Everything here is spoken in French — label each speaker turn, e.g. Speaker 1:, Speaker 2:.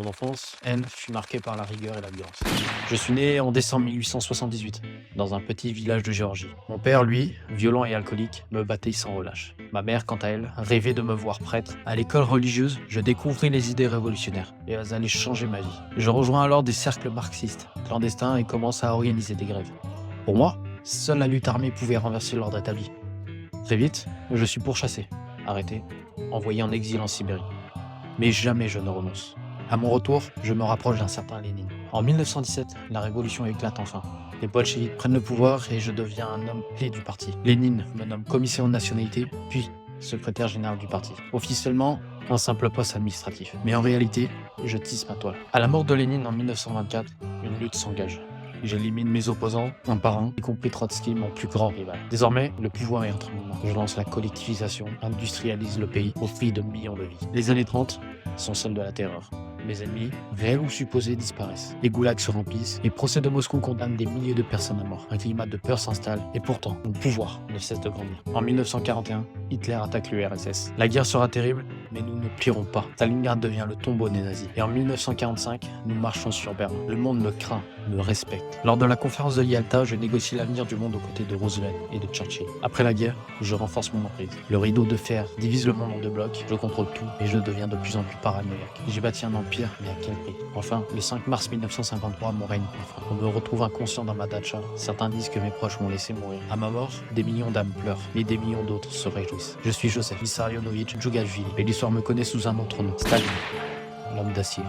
Speaker 1: Mon enfance, elle, fut marquée par la rigueur et la violence. Je suis né en décembre 1878, dans un petit village de Géorgie. Mon père, lui, violent et alcoolique, me battait sans relâche. Ma mère, quant à elle, rêvait de me voir prêtre. À l'école religieuse, je découvris les idées révolutionnaires et elles allaient changer ma vie. Je rejoins alors des cercles marxistes, clandestins et commence à organiser des grèves. Pour moi, seule la lutte armée pouvait renverser l'ordre établi. Très vite, je suis pourchassé, arrêté, envoyé en exil en Sibérie. Mais jamais je ne renonce. À mon retour, je me rapproche d'un certain Lénine. En 1917, la révolution éclate enfin. Les bolcheviks prennent le pouvoir et je deviens un homme clé du parti. Lénine me nomme commissaire aux nationalités, puis secrétaire général du parti. Officiellement, un simple poste administratif. Mais en réalité, je tisse ma toile. À la mort de Lénine en 1924, une lutte s'engage. J'élimine mes opposants, un par un, y compris Trotsky, mon plus grand rival. Désormais, le pouvoir est entre mes mains. Je lance la collectivisation, industrialise le pays au prix de millions de vies. Les années 30 sont celles de la terreur. Mes ennemis, réels ou supposés, disparaissent. Les goulags se remplissent. Les procès de Moscou condamnent des milliers de personnes à mort. Un climat de peur s'installe et pourtant, mon pouvoir ne cesse de grandir. En 1941, Hitler attaque l'URSS. La guerre sera terrible, mais nous ne plierons pas. Stalingrad devient le tombeau des nazis. Et en 1945, nous marchons sur Berlin. Le monde me craint, me respecte. Lors de la conférence de Yalta, je négocie l'avenir du monde aux côtés de Roosevelt et de Churchill. Après la guerre, je renforce mon emprise. Le rideau de fer divise le monde en deux blocs. Je contrôle tout et je deviens de plus en plus paranoïaque. J'ai bâti un empire, mais à quel prix? Enfin, le 5 mars 1953, mon règne prend fin. On me retrouve inconscient dans ma dacha. Certains disent que mes proches m'ont laissé mourir. À ma mort, des millions d'âmes pleurent, mais des millions d'autres se réjouissent. Je suis Joseph Vissarionovitch Djougashvili, et l'histoire me connaît sous un autre nom, Staline, l'homme d'acier.